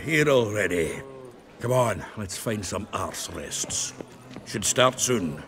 Here already. Come on, let's find some arse rests. Should start soon.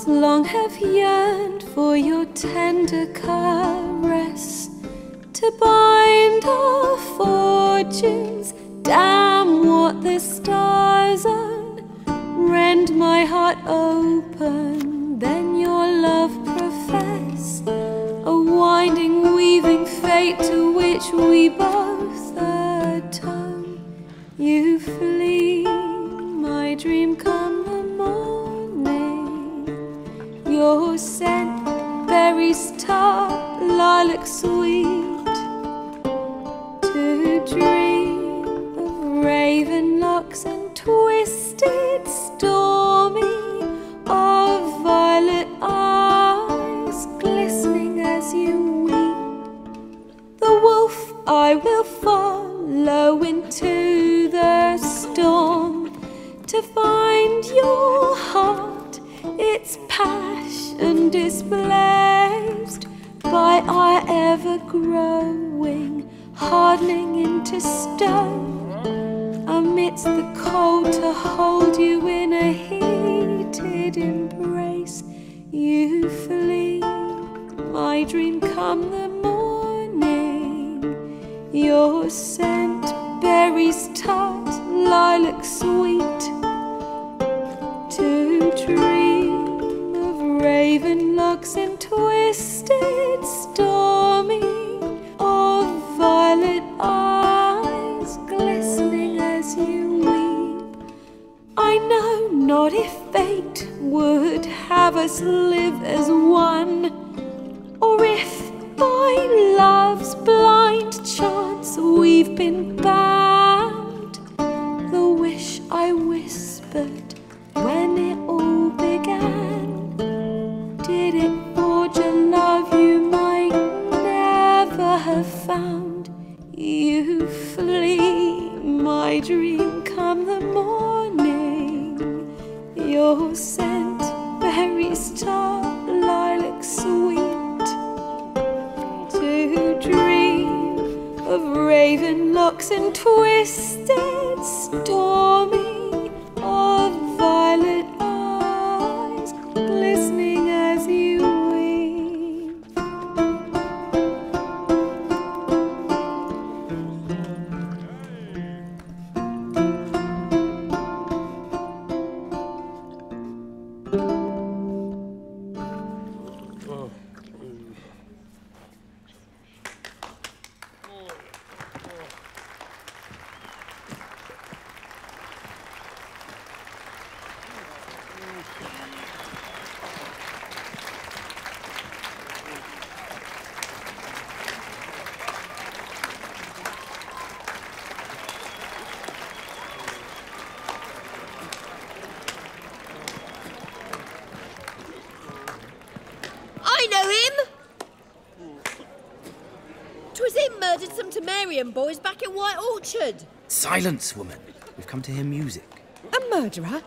Long have yearned for your tender caress, to bind our fortunes. Damn what the stars own. Rend my heart open, then your love profess. A winding, weaving fate to which we both atone. You flee, my dream come the morning. Your scent, berries tart, lilac sweet. To dream of raven locks and twisted, stormy, of violet eyes glistening as you weep. The wolf I will follow into the storm, to find your heart, its passion displaced by our ever-growing, hardening into stone. Amidst the cold, to hold you in a heated embrace. You flee, my dream come the morning. Your scent, berries tart, lilac sweet. To dream of raven locks and twisted, stormy, of violet eyes glistening as you weep. I know not if fate would have us live as one, or if by love's blind chance we've been bound. The wish I whispered when it all began, did it forge a love you might never have found? You flee, my dream come the morning. Your scent, berries tart, lilac sweet. To dream of raven locks and twisted, stormy, of violet eyes glistening as you weep. I know him! 'Twas him murdered some Temerian boys back in White Orchard. Silence, woman. We've come to hear music. A murderer?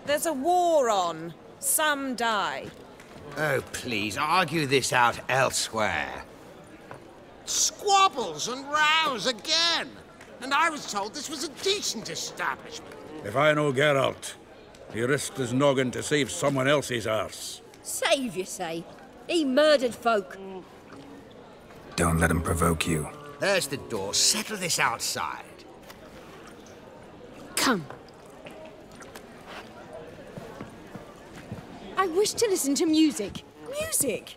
There's a war on. Some die. Oh, please, argue this out elsewhere. Squabbles and rows again! And I was told this was a decent establishment. If I know Geralt, he risked his noggin to save someone else's arse. Save, you say? He murdered folk. Don't let him provoke you. There's the door. Settle this outside. Come. I wish to listen to music. Music?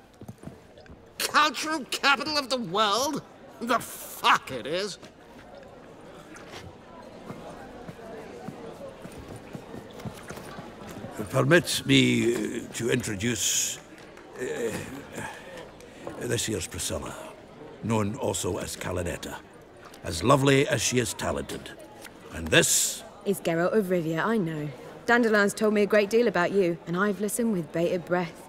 Cultural capital of the world? The fuck it is. Permit me to introduce this here's Priscilla, known also as Calinetta, as lovely as she is talented. And this is Geralt of Rivia, I know. Dandelion's told me a great deal about you, and I've listened with bated breath.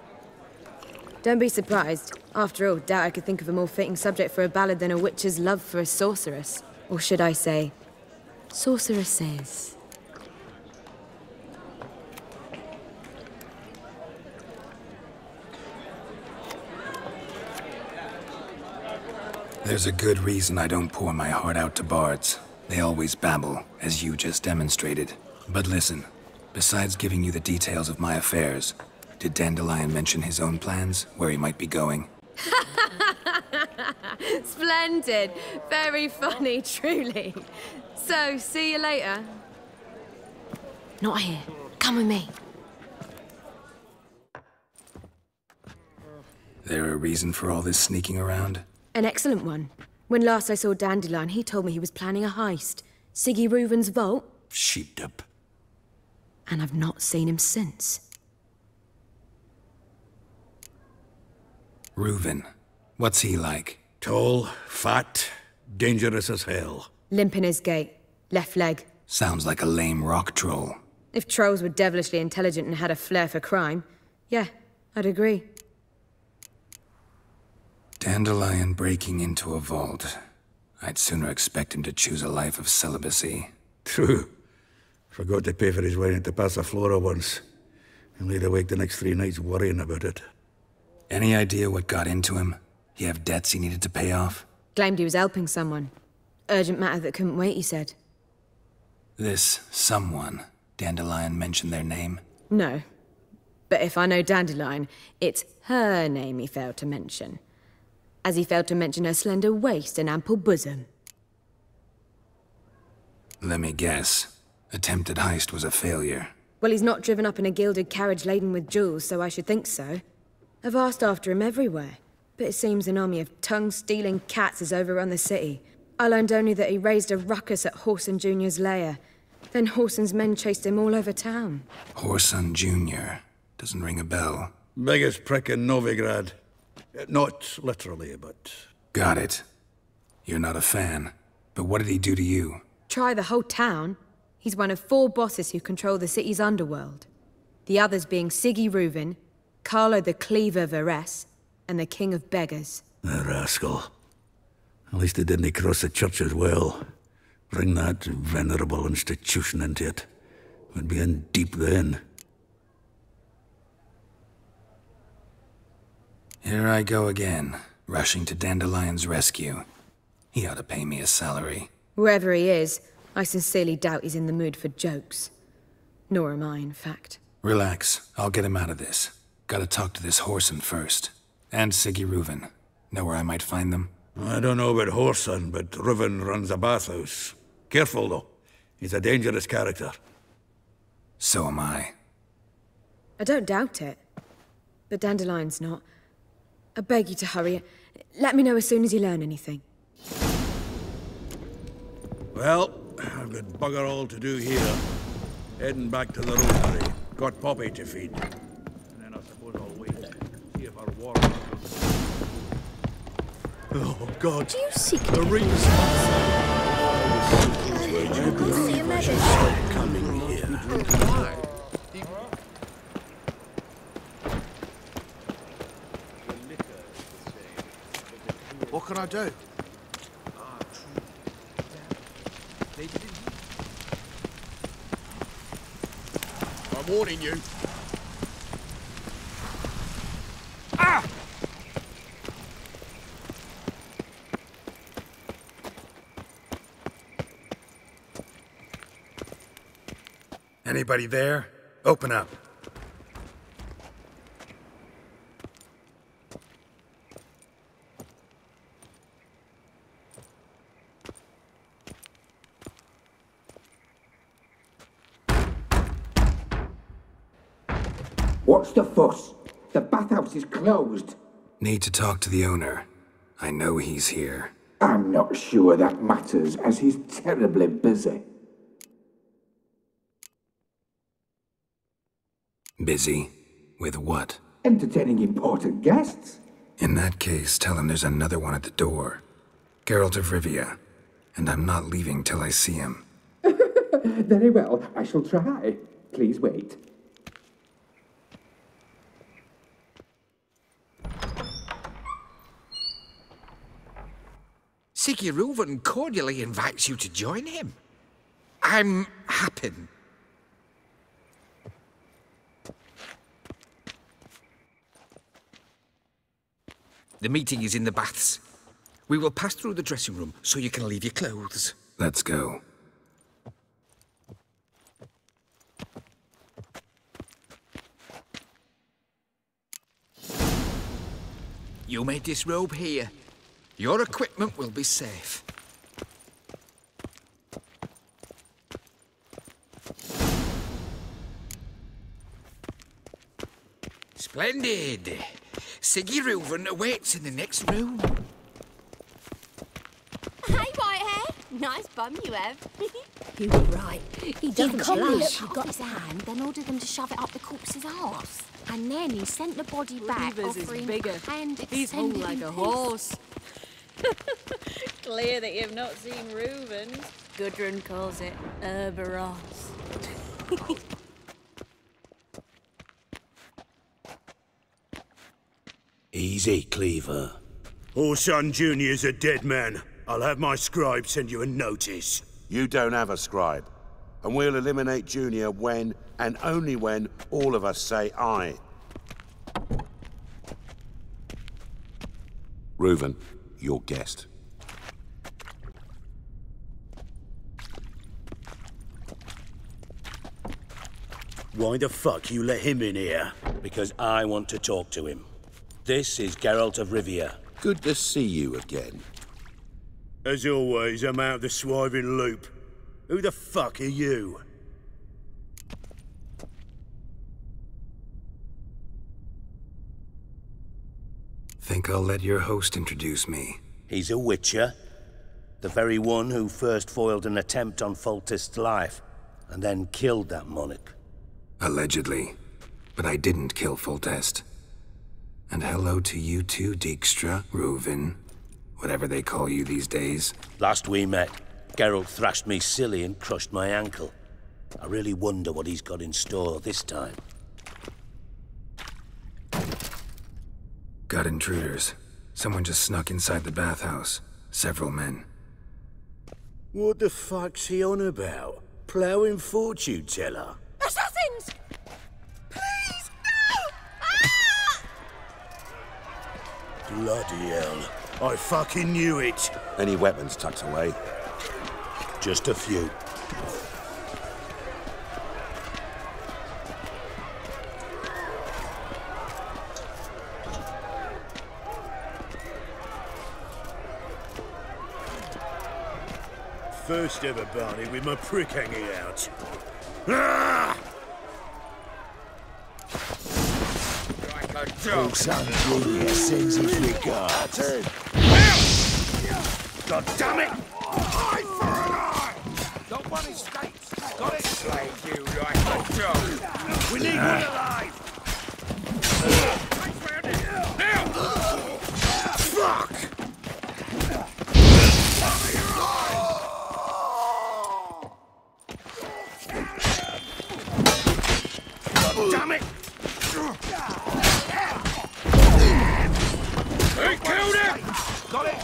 Don't be surprised. After all, doubt I could think of a more fitting subject for a ballad than a witch's love for a sorceress. Or should I say, sorceresses. There's a good reason I don't pour my heart out to bards. They always babble, as you just demonstrated. But listen, besides giving you the details of my affairs, did Dandelion mention his own plans, where he might be going? Splendid. Very funny, truly. So, see you later. Not here. Come with me. There a reason for all this sneaking around? An excellent one. When last I saw Dandelion, he told me he was planning a heist. Siggy Reuven's vault. sheep-dip. And I've not seen him since. Reuven. What's he like? Tall, fat, dangerous as hell. Limp in his gait. Left leg. Sounds like a lame rock troll. If trolls were devilishly intelligent and had a flair for crime, yeah, I'd agree. Dandelion breaking into a vault. I'd sooner expect him to choose a life of celibacy. True. Forgot to pay for his wine at the Passaflora once. And laid awake the next 3 nights worrying about it. Any idea what got into him? He have debts he needed to pay off? Claimed he was helping someone. Urgent matter that couldn't wait, he said. This someone, Dandelion mentioned their name? No. But if I know Dandelion, it's her name he failed to mention. As he failed to mention her slender waist and ample bosom. Let me guess. Attempted heist was a failure. Well, he's not driven up in a gilded carriage laden with jewels, so I should think so. I've asked after him everywhere, but it seems an army of tongue-stealing cats has overrun the city. I learned only that he raised a ruckus at Whoreson Jr.'s lair. Then Whoreson's men chased him all over town. Whoreson Jr. Doesn't ring a bell. Biggest prick in Novigrad. Not literally, but... Got it. You're not a fan. But what did he do to you? Try the whole town. He's one of 4 bosses who control the city's underworld. The others being Siggy Reuven, Carlo the Cleaver Varese, and the King of Beggars. The rascal. At least he didn't cross the church as well. Bring that venerable institution into it. We'd be in deep then. Here I go again, rushing to Dandelion's rescue. He ought to pay me a salary. Wherever he is, I sincerely doubt he's in the mood for jokes. Nor am I, in fact. Relax, I'll get him out of this. Gotta talk to this Whoreson first. And Siggy Reuven. Know where I might find them? I don't know about Whoreson, but Reuven runs a bathhouse. Careful, though. He's a dangerous character. So am I. I don't doubt it. But Dandelion's not. I beg you to hurry. Let me know as soon as you learn anything. Well, I've got bugger all to do here. Heading back to the Rosary. Got Poppy to feed. And then I suppose I'll wait. See if our war... Oh, God. Do you seek The rings. Coming here. Why? What can I do? I'm warning you. Ah! Anybody there? Open up. What's the fuss? The bathhouse is closed. Need to talk to the owner. I know he's here. I'm not sure that matters, as he's terribly busy. Busy? With what? Entertaining important guests. In that case, tell him there's another one at the door. Geralt of Rivia. And I'm not leaving till I see him. Very well, I shall try. Please wait. Siggy Reuven cordially invites you to join him. I'm happy. The meeting is in the baths. We will pass through the dressing room so you can leave your clothes. Let's go. You may disrobe here. Your equipment will be safe. Splendid. Siggy Reuven awaits in the next room. Hey, Whitehair. Nice bum you have. You were right. He doesn't blush. He got his hand, then ordered them to shove it up the corpse's arse. And then he sent the body back, offering hand extended. He's hung like a horse. Clear that you've not seen Reuven's. Gudrun calls it Herberos. Easy, Cleaver. Orson Jr.'s a dead man. I'll have my scribe send you a notice. You don't have a scribe. And we'll eliminate Junior when, and only when, all of us say aye. Reuven, your guest. Why the fuck you let him in here? Because I want to talk to him. This is Geralt of Rivia. Good to see you again. As always, I'm out of the swiving loop. Who the fuck are you? Think I'll let your host introduce me. He's a witcher. The very one who first foiled an attempt on Foltest's life, and then killed that monarch. Allegedly. But I didn't kill Foltest. And hello to you too, Dijkstra, Reuven, whatever they call you these days. Last we met, Geralt thrashed me silly and crushed my ankle. I really wonder what he's got in store this time. Got intruders. Someone just snuck inside the bathhouse. Several men. What the fuck's he on about? Ploughing fortune teller? Assassins! Please, no! Ah! Bloody hell. I fucking knew it. Any weapons tucked away? Just a few. First ever Barney with my prick hanging out. Ah! Son Junior sends his regards. God damn it! Eye for an eye! Not one escapes. Got it? Slay you like a dog. We need one alive! Now! Fuck! God damn it! He killed him! Got it?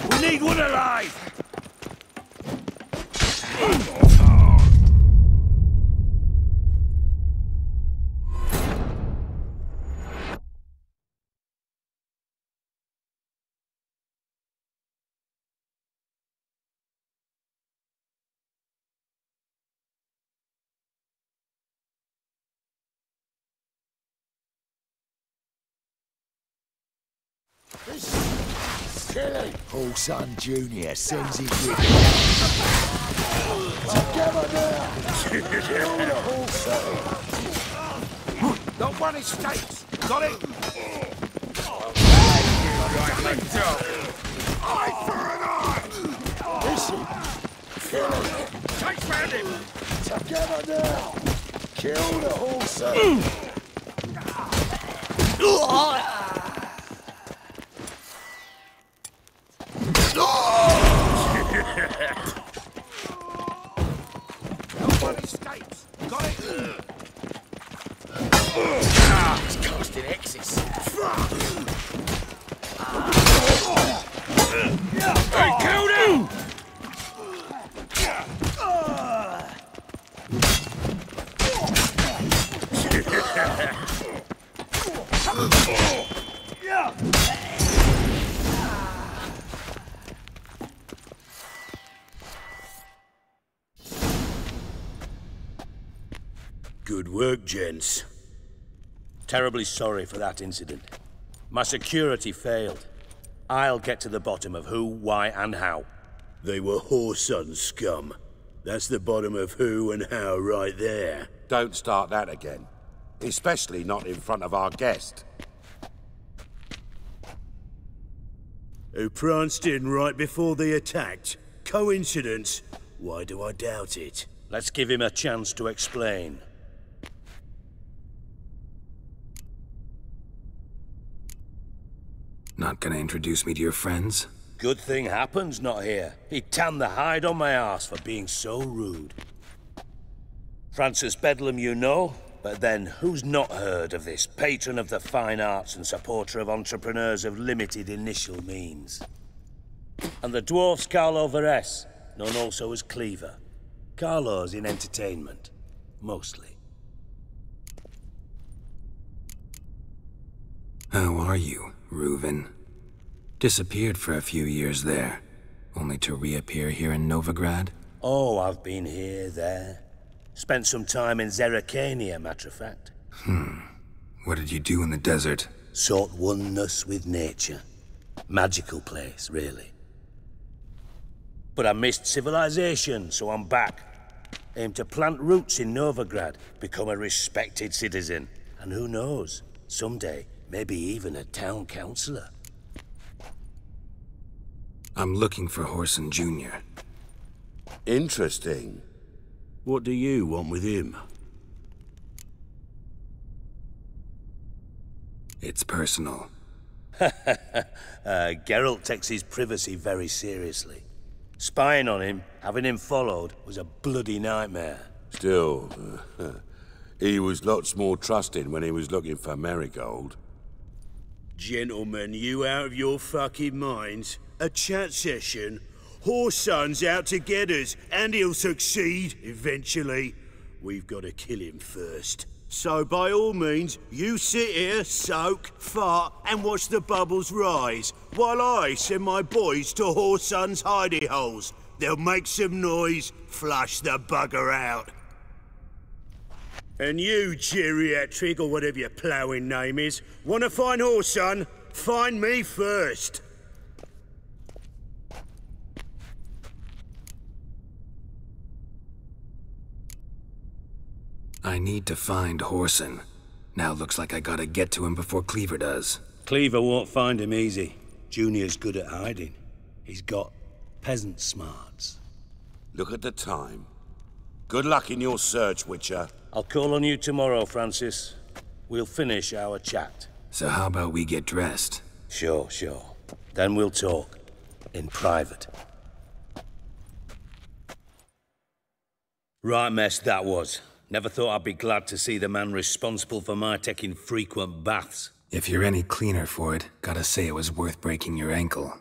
We need one alive! Kill him! Horson Jr. sends his rig. Together now! Kill the Horson! The one escapes! Got it? Eye for an eye! Listen! Kill him! Take round him! Together now! Kill the Horson! One escapes! Got it? He's casting X's. Hey, killed him! Good work, gents. Terribly sorry for that incident. My security failed. I'll get to the bottom of who, why, and how. They were Horson scum. That's the bottom of who and how right there. Don't start that again. Especially not in front of our guest. Who pranced in right before they attacked. Coincidence? Why do I doubt it? Let's give him a chance to explain. Not gonna introduce me to your friends? Good thing Happen's not here. He tanned the hide on my arse for being so rude. Francis Bedlam you know, but then who's not heard of this patron of the fine arts and supporter of entrepreneurs of limited initial means? And the dwarf's Carlo Veres, known also as Cleaver. Carlo's in entertainment, mostly. How are you, Reuven? Disappeared for a few years there, only to reappear here in Novigrad? Oh, I've been here, there. Spent some time in Zerrikania, matter of fact. What did you do in the desert? Sought oneness with nature. Magical place, really. But I missed civilization, so I'm back. Aim to plant roots in Novigrad, become a respected citizen. And who knows, someday, maybe even a town councillor. I'm looking for Horson Jr. Interesting. What do you want with him? It's personal. Geralt takes his privacy very seriously. Spying on him, having him followed, was a bloody nightmare. Still, he was lots more trusting when he was looking for Marigold. Gentlemen, you out of your fucking minds? A chat session? Horson's out to get us, and he'll succeed, eventually. We've got to kill him first. So by all means, you sit here, soak, fart, and watch the bubbles rise, while I send my boys to Horson's hidey holes. They'll make some noise, flush the bugger out. And you, geriatric, or whatever your ploughing name is, want to find Horson? Find me first. I need to find Horson. Now looks like I gotta get to him before Cleaver does. Cleaver won't find him easy. Junior's good at hiding. He's got peasant smarts. Look at the time. Good luck in your search, Witcher. I'll call on you tomorrow, Francis. We'll finish our chat. So how about we get dressed? Sure. Then we'll talk. In private. Right mess that was. Never thought I'd be glad to see the man responsible for my taking frequent baths. If you're any cleaner for it, gotta say it was worth breaking your ankle.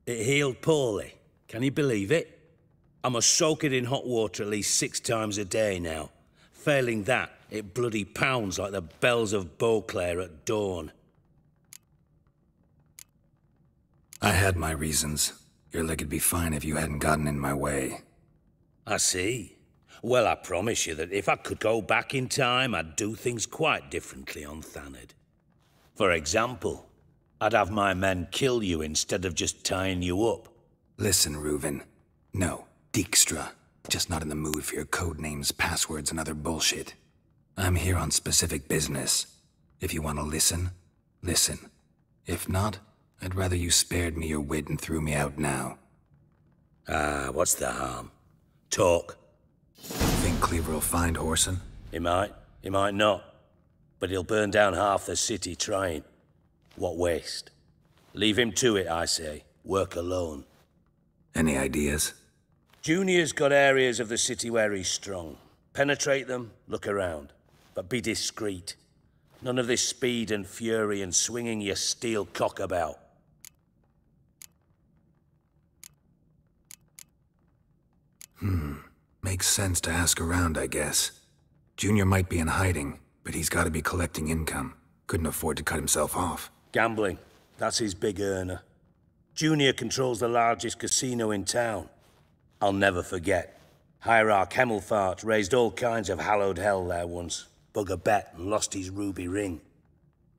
It healed poorly. Can you believe it? I must soak it in hot water at least 6 times a day now. Failing that, it bloody pounds like the bells of Beauclair at dawn. I had my reasons. Your leg'd be fine if you hadn't gotten in my way. I see. Well, I promise you that if I could go back in time, I'd do things quite differently on Thanedd. For example, I'd have my men kill you instead of just tying you up. Listen, Reuven. No, Dijkstra. Just not in the mood for your code names, passwords, and other bullshit. I'm here on specific business. If you want to listen, listen. If not, I'd rather you spared me your wit and threw me out now. What's the harm? Talk. Think Cleaver will find Whoreson? He might not. But he'll burn down half the city trying. What waste? Leave him to it, I say. Work alone. Any ideas? Junior's got areas of the city where he's strong. Penetrate them, look around. But be discreet. None of this speed and fury and swinging your steel cock about. Makes sense to ask around, I guess. Junior might be in hiding, but he's got to be collecting income. Couldn't afford to cut himself off. Gambling. That's his big earner. Junior controls the largest casino in town. I'll never forget. Hierarch Hemmelfart raised all kinds of hallowed hell there once. Bug a bet and lost his ruby ring.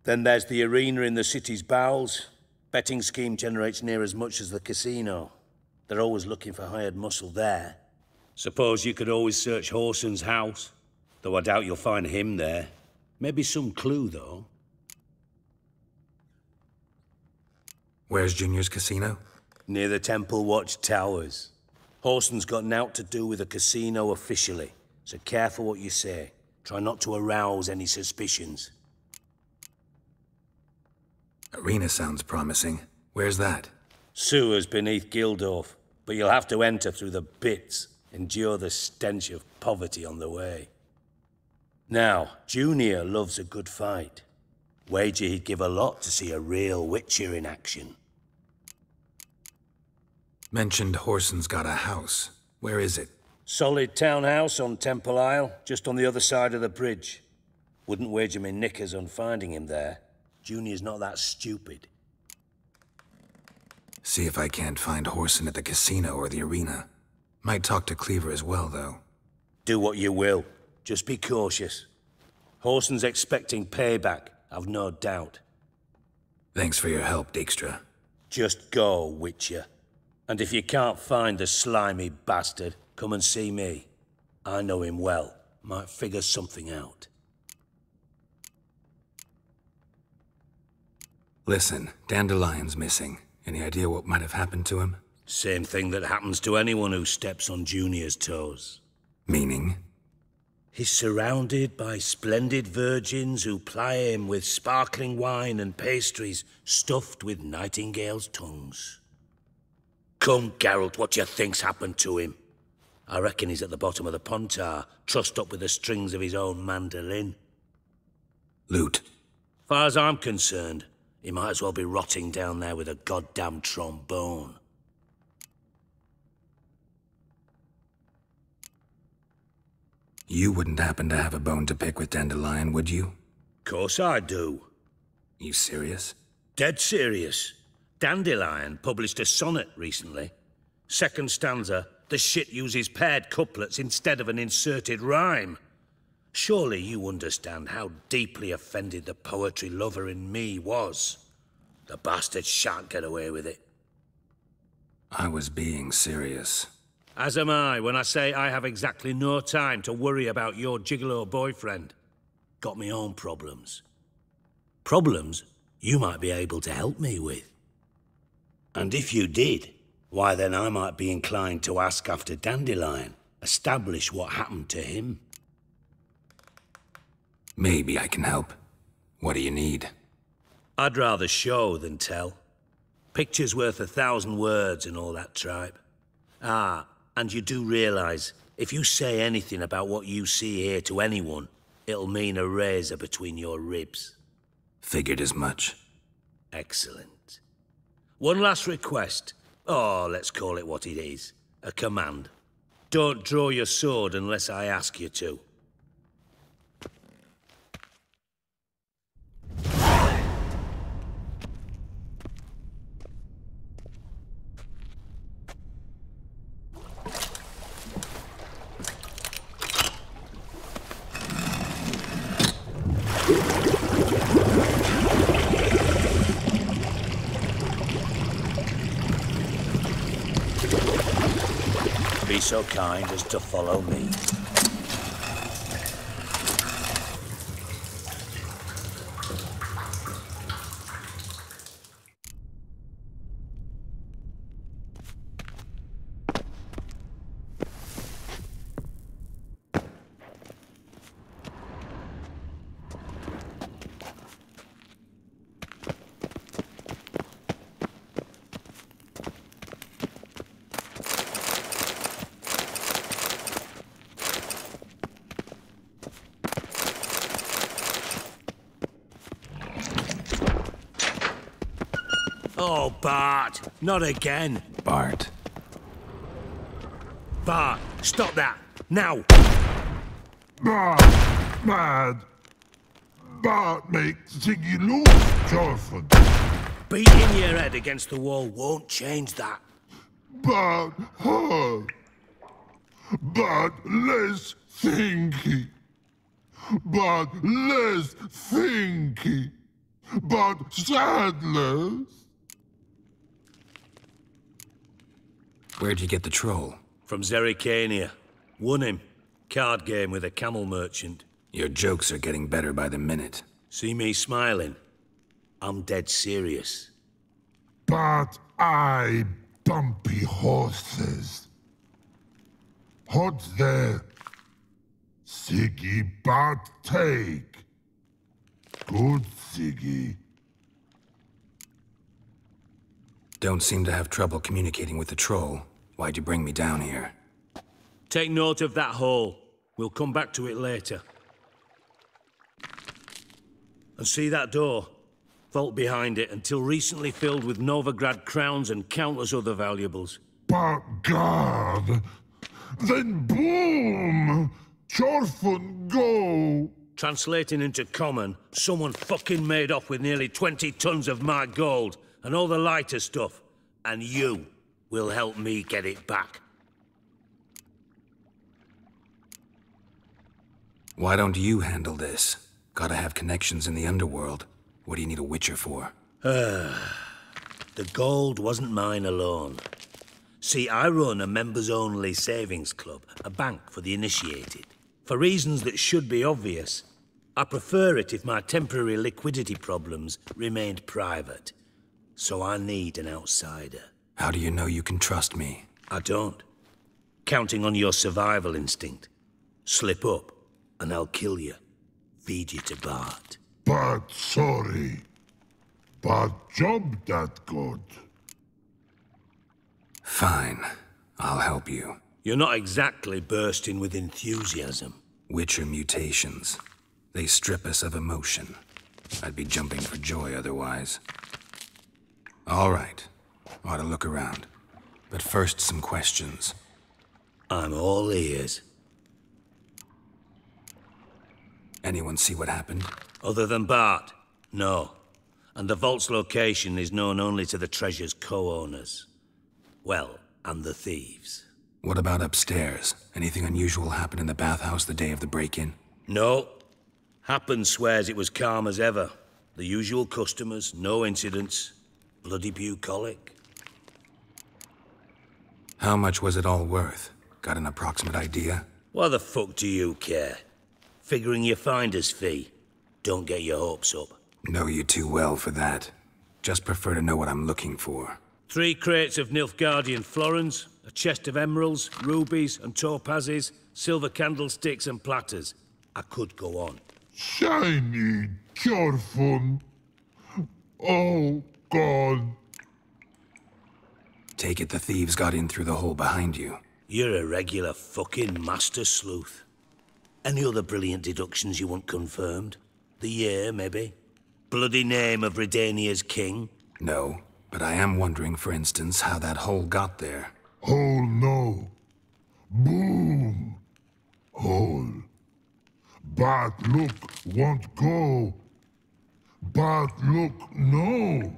Then there's the arena in the city's bowels. Betting scheme generates near as much as the casino. They're always looking for hired muscle there. Suppose you could always search Whoreson's house. Though I doubt you'll find him there. Maybe some clue, though. Where's Junior's casino? Near the Temple Watch Towers. Whoreson's got nought to do with the casino officially, so careful what you say. Try not to arouse any suspicions. Arena sounds promising. Where's that? Sewers beneath Gildorf, but you'll have to enter through the bits, endure the stench of poverty on the way. Now, Junior loves a good fight. Wager he'd give a lot to see a real Witcher in action. Mentioned Whoreson's got a house. Where is it? Solid townhouse on Temple Isle, just on the other side of the bridge. Wouldn't wager me knickers on finding him there. Junior's not that stupid. See if I can't find Whoreson at the casino or the arena. Might talk to Cleaver as well, though. Do what you will. Just be cautious. Whoreson's expecting payback, I've no doubt. Thanks for your help, Dijkstra. Just go, Witcher. And if you can't find the slimy bastard, come and see me. I know him well. Might figure something out. Listen, Dandelion's missing. Any idea what might have happened to him? Same thing that happens to anyone who steps on Junior's toes. Meaning? He's surrounded by splendid virgins who ply him with sparkling wine and pastries stuffed with nightingales' tongues. Come, Geralt, what do you think's happened to him? I reckon he's at the bottom of the Pontar, trussed up with the strings of his own mandolin. Loot. Far as I'm concerned, he might as well be rotting down there with a goddamn trombone. You wouldn't happen to have a bone to pick with Dandelion, would you? Course I do. You serious? Dead serious. Dandelion published a sonnet recently. Second stanza, the shit uses paired couplets instead of an inserted rhyme. Surely you understand how deeply offended the poetry lover in me was. The bastard shan't get away with it. I was being serious. As am I when I say I have exactly no time to worry about your gigolo boyfriend. Got me own problems. Problems you might be able to help me with. And if you did, why then I might be inclined to ask after Dandelion, establish what happened to him. Maybe I can help. What do you need? I'd rather show than tell. Picture's worth 1,000 words and all that tripe. Ah, and you do realize, if you say anything about what you see here to anyone, it'll mean a razor between your ribs. Figured as much. Excellent. One last request. Oh, let's call it what it is. A command. Don't draw your sword unless I ask you to. so kind as to follow me. Oh, Bart, not again. Bart. Bart, stop that, now! Bart, mad. Bart makes Ziggy lose, Jorford. Beating your head against the wall won't change that. Bart hurt. Bart less thinky. Bart less thinky. Bart sadless. Where'd you get the troll? From Zerrikania. Won him. Card game with a camel merchant. Your jokes are getting better by the minute. See me smiling? I'm dead serious. But I bumpy horses. What's there? Ziggy Bart take. Good Ziggy. Don't seem to have trouble communicating with the troll. Why'd you bring me down here? Take note of that hole. We'll come back to it later. And see that door? Vault behind it, until recently filled with Novigrad crowns and countless other valuables. But God! Then boom! Chorfun go! Translating into common, someone fucking made off with nearly 20 tons of my gold, and all the lighter stuff. And you will help me get it back. Why don't you handle this? Gotta have connections in the underworld. What do you need a witcher for? The gold wasn't mine alone. See, I run a members-only savings club, a bank for the initiated. For reasons that should be obvious, I prefer it if my temporary liquidity problems remained private. So I need an outsider. How do you know you can trust me? I don't. Counting on your survival instinct. Slip up, and I'll kill you. Feed you to Bart. But sorry. But job that good. Fine. I'll help you. You're not exactly bursting with enthusiasm. Witcher mutations. They strip us of emotion. I'd be jumping for joy otherwise. All right. Ought to look around. But first, some questions. I'm all ears. Anyone see what happened? Other than Bart? No. And the vault's location is known only to the treasure's co-owners. Well, and the thieves. What about upstairs? Anything unusual happen in the bathhouse the day of the break-in? No. Happen swears it was calm as ever. The usual customers, no incidents. Bloody bucolic. How much was it all worth? Got an approximate idea? Why the fuck do you care? Figuring your finder's fee. Don't get your hopes up. Know you too well for that. Just prefer to know what I'm looking for. 3 crates of Nilfgaardian florins, a chest of emeralds, rubies and topazes, silver candlesticks and platters. I could go on. Shiny Chorfun. Oh, God. Take it the thieves got in through the hole behind you. You're a regular fucking master sleuth. Any other brilliant deductions you want confirmed? The year, maybe? Bloody name of Redania's king? No, but I am wondering, for instance, how that hole got there. Hole no. Boom. Hole. But look, won't go. But look, no.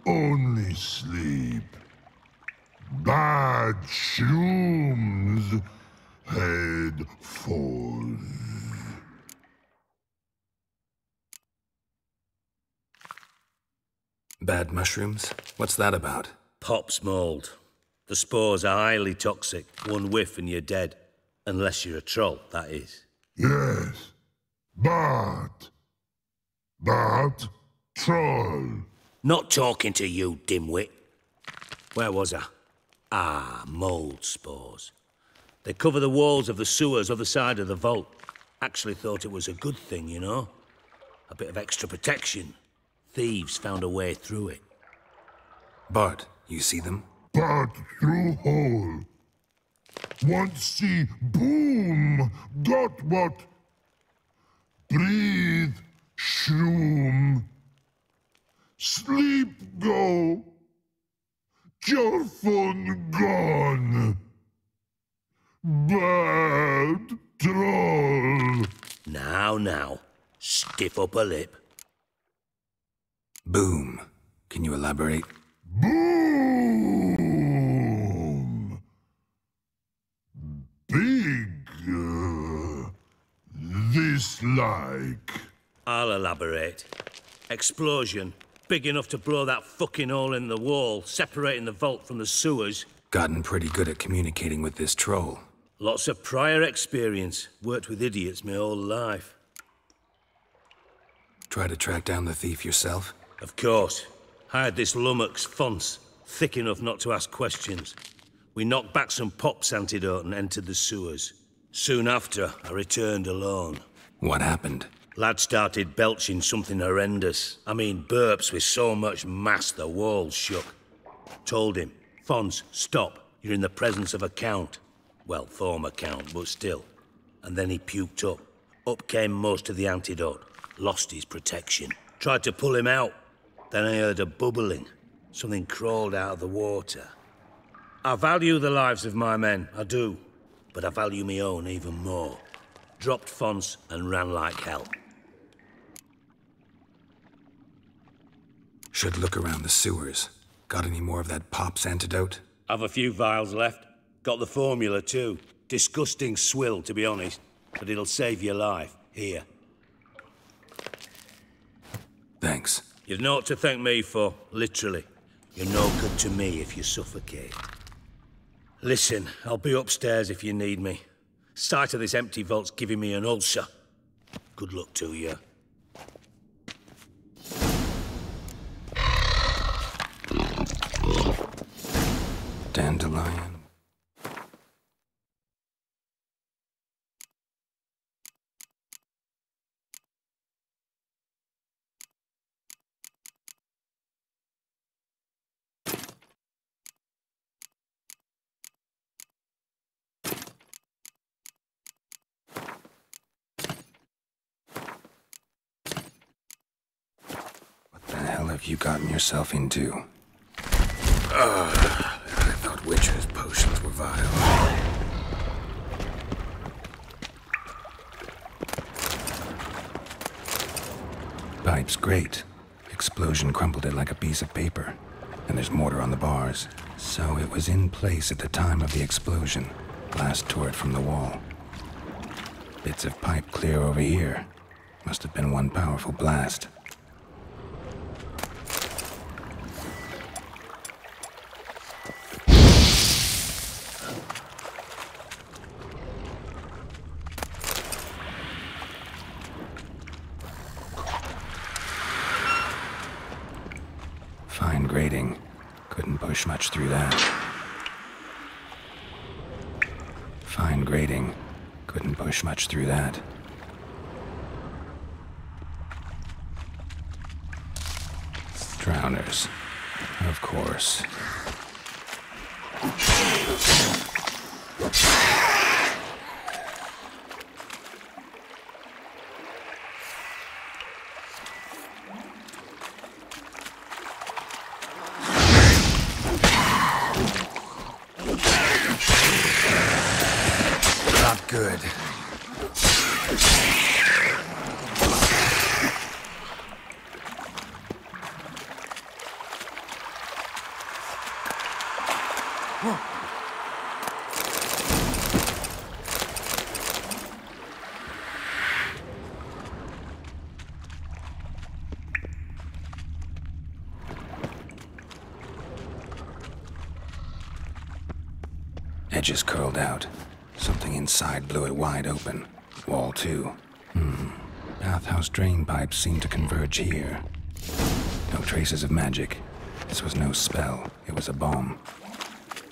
Only sleep. Bad shrooms. Head falls. Bad mushrooms? What's that about? Pop's mold. The spores are highly toxic. One whiff and you're dead. Unless you're a troll, that is. Yes. But troll. Not talking to you, dimwit. Where was I? Ah, mould spores. They cover the walls of the sewers other side of the vault. Actually thought it was a good thing, you know? A bit of extra protection. Thieves found a way through it. Bart, you see them? But through hole. Once see boom, got what? Breathe, shroom. Sleep go. Your fun gone. Bad troll. Now. Stiff upper lip. Boom. Can you elaborate? Boom. Big. This like. I'll elaborate. Explosion. Big enough to blow that fucking hole in the wall, separating the vault from the sewers. Gotten pretty good at communicating with this troll. Lots of prior experience. Worked with idiots my whole life. Try to track down the thief yourself? Of course. Hired this lummox, Fons, thick enough not to ask questions. We knocked back some Pop's antidote and entered the sewers. Soon after, I returned alone. What happened? Lad started belching something horrendous. I mean, burps with so much mass the walls shook. Told him, Fons, stop. You're in the presence of a count. Well, former count, but still. And then he puked up. Up came most of the antidote. Lost his protection. Tried to pull him out. Then I heard a bubbling. Something crawled out of the water. I value the lives of my men, I do. But I value my own even more. Dropped Fons and ran like hell. Should look around the sewers. Got any more of that Pop's antidote? Have a few vials left. Got the formula too. Disgusting swill, to be honest. But it'll save your life. Here. Thanks. You've naught to thank me for, literally. You're no good to me if you suffocate. Listen, I'll be upstairs if you need me. Sight of this empty vault's giving me an ulcer. Good luck to you. Dandelion. What the hell have you gotten yourself into? I thought witches' potions were vile. Pipe's great. Explosion crumpled it like a piece of paper. And there's mortar on the bars. So it was in place at the time of the explosion. Blast tore it from the wall. Bits of pipe clear over here. Must have been one powerful blast. Fine grading. Couldn't push much through that. Fine grading. Couldn't push much through that. Drowners. Of course. Not good. Edges curled out. Something inside blew it wide open. Wall too. Bathhouse drain pipes seemed to converge here. No traces of magic. This was no spell. It was a bomb.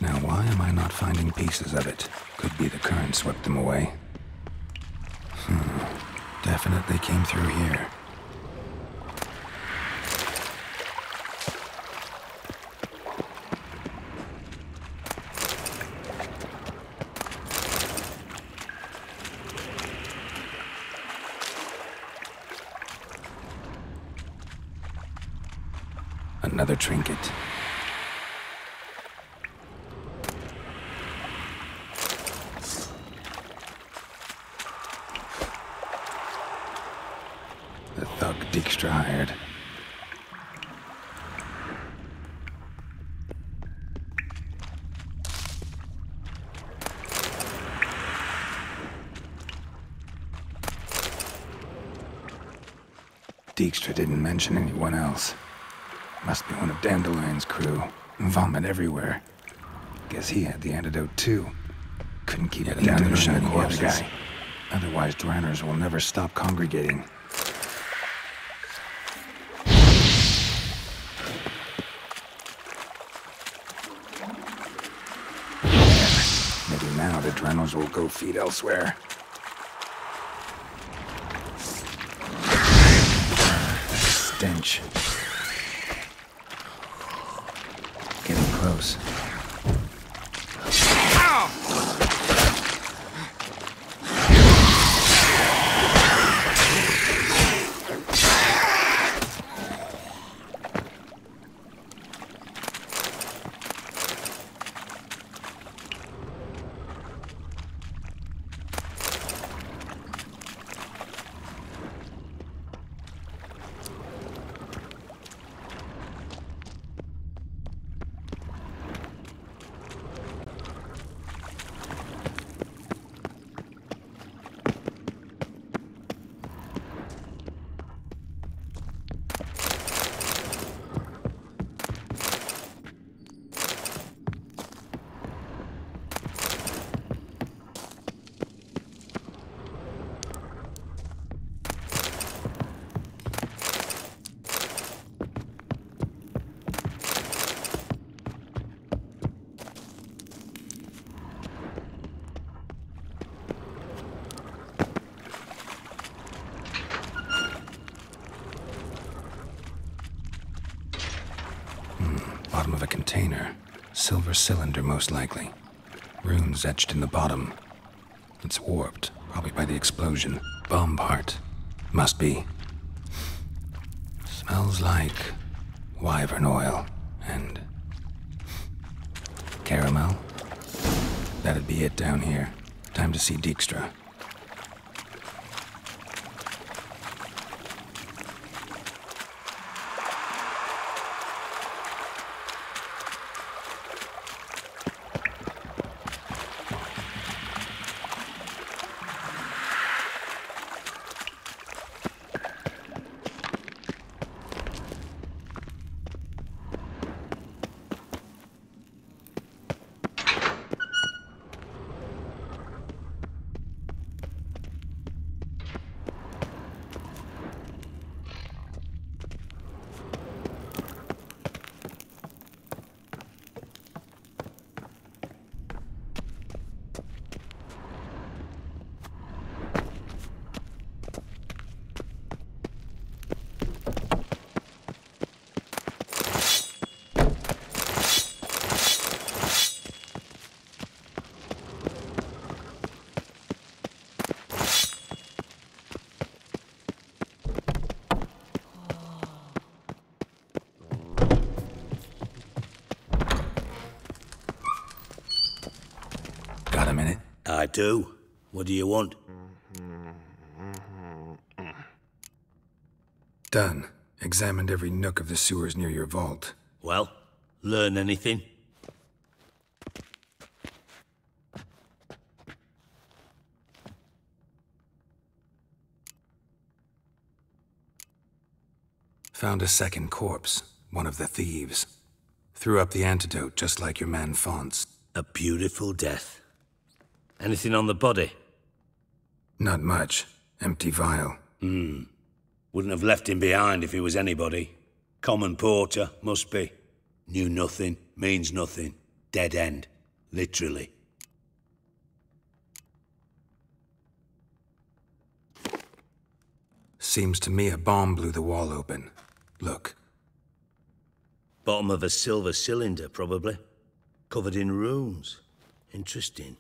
Now why am I not finding pieces of it? Could be the current swept them away. Definitely came through here. Another trinket. The thug Dijkstra hired. Dijkstra didn't mention anyone else. Must be one of Dandelion's crew. Vomit everywhere. Guess he had the antidote too. Couldn't keep it down to shiny the other guy. Otherwise, Dranners will never stop congregating. Maybe now the Dranners will go feed elsewhere. Stench. Getting close. Bottom of a container. Silver cylinder, most likely. Runes etched in the bottom. It's warped, probably by the explosion. Bomb part. Must be. Smells like wyvern oil and caramel. That'd be it down here. Time to see Dijkstra. Got a minute? I do. What do you want? Done. Examined every nook of the sewers near your vault. Well, learn anything? Found a second corpse. One of the thieves. Threw up the antidote just like your man Fonts. A beautiful death. Anything on the body? Not much. Empty vial. Wouldn't have left him behind if he was anybody. Common porter, must be. Knew nothing, means nothing. Dead end. Literally. Seems to me a bomb blew the wall open. Look. Bottom of a silver cylinder, probably. Covered in runes. Interesting.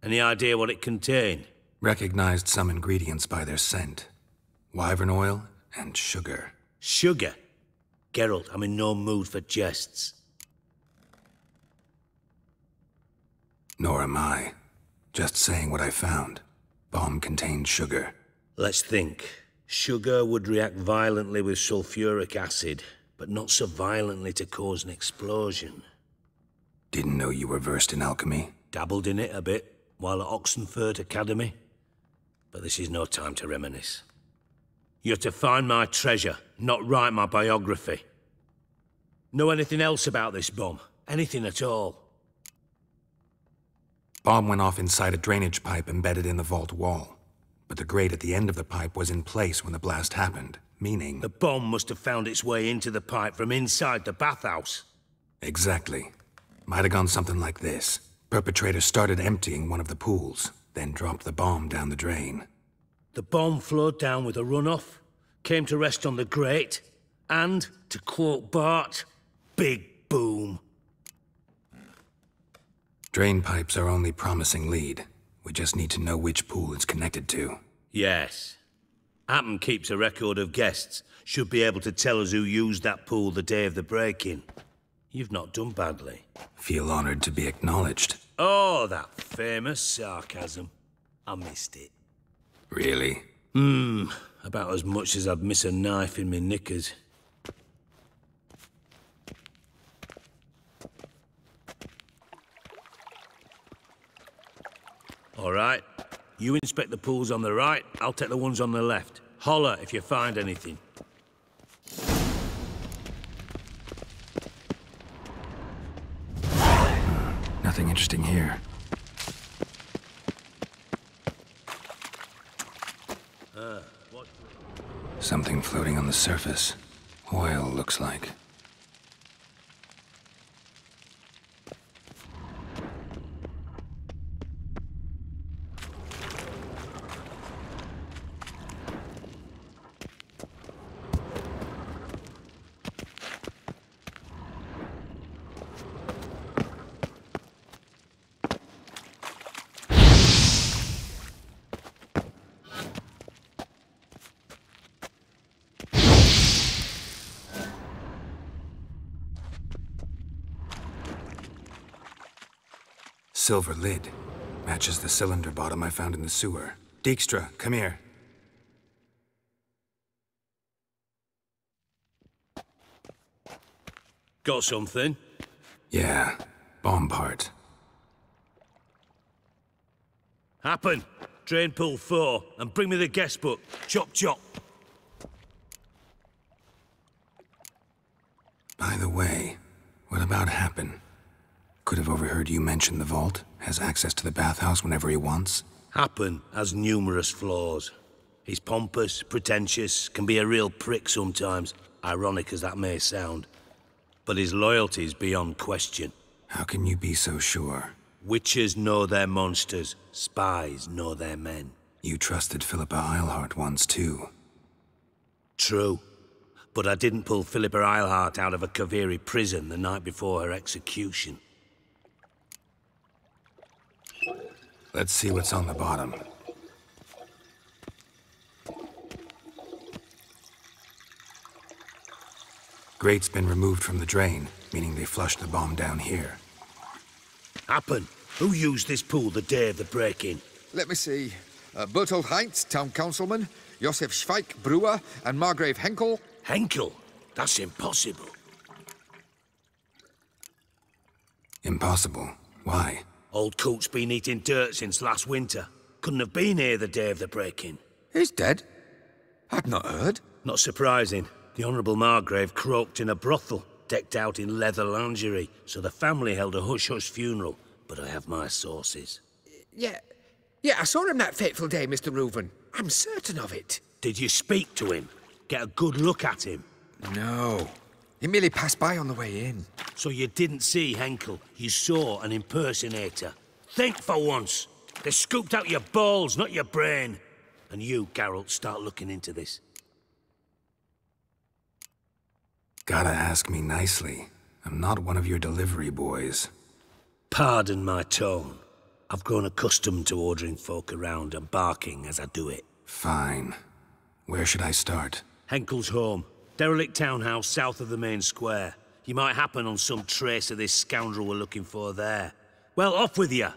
Any idea what it contained? Recognized some ingredients by their scent. Wyvern oil and sugar. Sugar? Geralt, I'm in no mood for jests. Nor am I. Just saying what I found. Bomb contained sugar. Let's think. Sugar would react violently with sulfuric acid, but not so violently to cause an explosion. Didn't know you were versed in alchemy. Dabbled in it a bit, while at Oxenford Academy. But this is no time to reminisce. You're to find my treasure, not write my biography. Know anything else about this bomb? Anything at all? Bomb went off inside a drainage pipe embedded in the vault wall. But the grate at the end of the pipe was in place when the blast happened, meaning... The bomb must have found its way into the pipe from inside the bathhouse. Exactly. Might have gone something like this. Perpetrator started emptying one of the pools, then dropped the bomb down the drain. The bomb flowed down with a runoff, came to rest on the grate, and, to quote Bart, big boom. Drain pipes are only promising lead. We just need to know which pool it's connected to. Yes. Appen keeps a record of guests. Should be able to tell us who used that pool the day of the break-in. You've not done badly. Feel honored to be acknowledged. Oh, that famous sarcasm. I missed it. Really? About as much as I'd miss a knife in my knickers. All right. You inspect the pools on the right, I'll take the ones on the left. Holler if you find anything. Nothing interesting here. Something floating on the surface. Oil, looks like. Silver lid. Matches the cylinder bottom I found in the sewer. Dijkstra, come here. Got something? Yeah, bomb part. Happen. Drain pool 4, and bring me the guest book. Chop chop. By the way, what about Happen? Could have overheard you mention the vault. Has access to the bathhouse whenever he wants. Happen has numerous flaws. He's pompous, pretentious, can be a real prick sometimes, ironic as that may sound. But his loyalty's beyond question. How can you be so sure? Witches know their monsters, spies know their men. You trusted Philippa Eilhart once too. True. But I didn't pull Philippa Eilhart out of a Kaviri prison the night before her execution. Let's see what's on the bottom. Grate's been removed from the drain, meaning they flushed the bomb down here. Happen. Who used this pool the day of the break-in? Let me see. Bertolt Heinz, town councilman, Josef Schweik, brewer, and Margrave Henkel. Henkel? That's impossible. Impossible? Why? Old coot's been eating dirt since last winter. Couldn't have been here the day of the break-in. He's dead? I'd not heard. Not surprising. The Honourable Margrave croaked in a brothel, decked out in leather lingerie, so the family held a hush-hush funeral, but I have my sources. Yeah, I saw him that fateful day, Mr. Reuven. I'm certain of it. Did you speak to him? Get a good look at him? No. He merely passed by on the way in. So you didn't see Henkel. You saw an impersonator. Think for once. They scooped out your balls, not your brain. And you, Geralt, start looking into this. Gotta ask me nicely. I'm not one of your delivery boys. Pardon my tone. I've grown accustomed to ordering folk around and barking as I do it. Fine. Where should I start? Henkel's home. Derelict townhouse south of the main square. You might happen on some trace of this scoundrel we're looking for there. Well, off with you.